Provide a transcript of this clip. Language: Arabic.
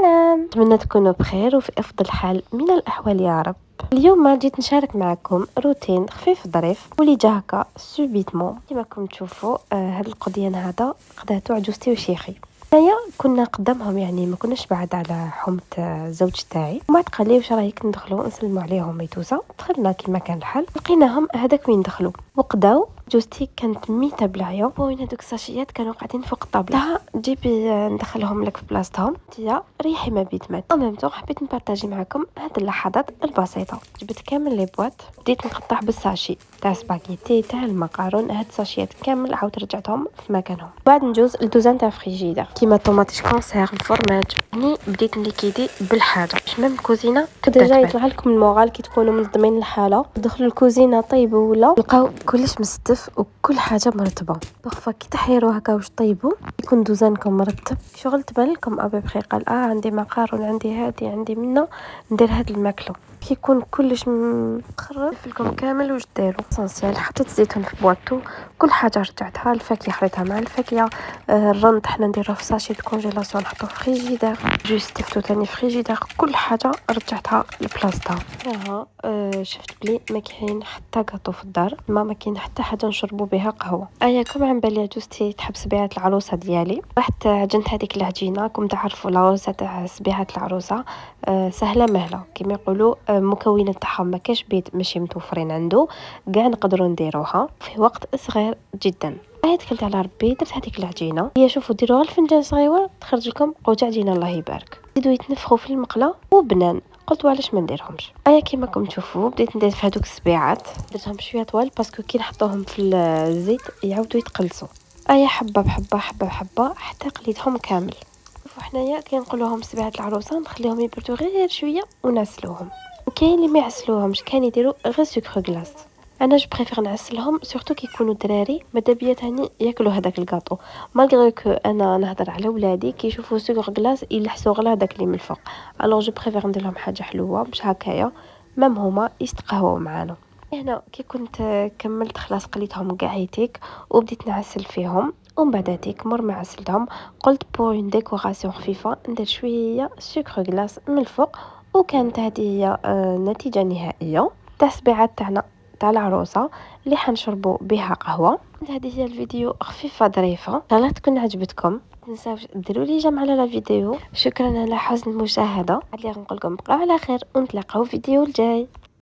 سلام، أتمنى تكونوا بخير وفي أفضل حال من الأحوال يا رب. اليوم ما جيت نشارك معكم روتين خفيف ظريف واللي جا هكا سوبيتمون كما راكم تشوفوا. هذا القضيان هذا قداتو عجوزتي وشيخي. هنايا كنا قدامهم، يعني ما كناش بعد على حومة الزوج تاعي، وما تقال لي واش رايك ندخلوا نسلموا عليهم ميتوسا. دخلنا كما كان الحال، لقيناهم هذاك وين دخلوا وقداو. جوزتي كانت ميته بالعيا، وين هذوك الساشيات كانوا قاعدين فوق الطابله. لا جيبي ندخلهم لك في بلاصتهم، انتيا ريحي ما بيت مات. ميم حبيت نبارطاجي معكم هذه اللحظات البسيطه. جبت كامل لي بواط، بديت نقطع بالساشي تاع سباغيتي تاع المقارون. هاد الساشيات كامل عاود رجعتهم في مكانهم. بعد نجوز لدوزان تاع فريجيدير كيما طوماطيش كونسيرف، الفرماج. هني بديت نليكيدي بالحاجه باش ميم الكوزينه ديجا يطلع لكم المورال كي تكونوا منظمين الحاله. دخلوا الكوزينه طيبوا ولا لقاو كلش مستف وكل حاجه مرتبه. بخفا كي تحيروا هكا واش طيبوا يكون دوزانكم مرتب. شغل تبان لكم ابي بخي قال عندي مقارون، عندي هادي، عندي منا ندير هاد الماكله. كيكون كلش مخرب لكم كامل واش ديروا اسانسيال. حطيت الزيتون في بواطو، كل حاجه رجعتها. الفاكهه خليتها مع الفاكهه. الرند حنا نديروه في ساشي كونجيلاسيون نحطوه في فريجيدير. جوز تفتو تاني فريجيدير. كل حاجه رجعتها لبلاصتها. راها شفت بلي ما كاين حتى كاطو في الدار، ما كاين حتى حاجه نشربوا بها قهوه. اياكم عن بالي عجوزتي تحب سبيعات العروسه ديالي. رحت عجنت هذيك العجينه. كم تعرفوا العروسه تاع سبيعات العروسه سهله مهله كما يقولوا. مكونات تاعهم ما كاش بيت ماشي متوفرين عنده، كاع نقدروا نديروها في وقت صغير جدا. دخلت على ربي درت هذيك العجينه. هي شوفوا ديروها الفنجان صغيره تخرج لكم قوت عجينه الله يبارك. زيدوا يتنفخوا في المقله وبنان. قلت علاش ما نديرهمش. كيما راكم تشوفوا بديت ندير في هذوك السبيعات. درتهم شويه طوال باسكو كي نحطوهم في الزيت يعاودوا يتقلصوا. حبه بحبه حبه بحبه حتى قليتهم كامل. شوفوا حنايا كي نقولوهم سبيعات العروسه نخليهم يبردوا غير شويه ونعسلوهم. وكاين اللي ما يعسلوهمش، كان يديروا غير سكر غلاس. انا جو بريفير نعسلهم سورتو كي يكونوا دراري مادابيا تاني ياكلوا هذاك الكاطو. مالغري كو انا نهضر على ولادي كي يشوفوا سكر غلاس يلحسوا غير هذاك اللي من الفوق. الوغ جو بريفير ندير لهم حاجه حلوه باش هكايا مام هما يستقهوا معانا. هنا كي كنت كملت خلاص قليتهم كاع هيتيك وبديت نعسل فيهم. ومن بعداتيك مور ما عسلتهم قلت بور اون ديكوراسيون خفيفه ندير شويه سكر غلاس من الفوق. وكانت هذه هي النتيجه النهائيه تاع السبيعات تاعنا تاع العروسه اللي حنشربوا بها قهوه. هذه هي الفيديو خفيفه ظريفه، ان شاء الله تكون عجبتكم. تنساوش ديروا لي جيم على الفيديو. شكرا على حسن المشاهده. اللي غنقول لكم بقاو على خير ونتلاقاو في الفيديو الجاي.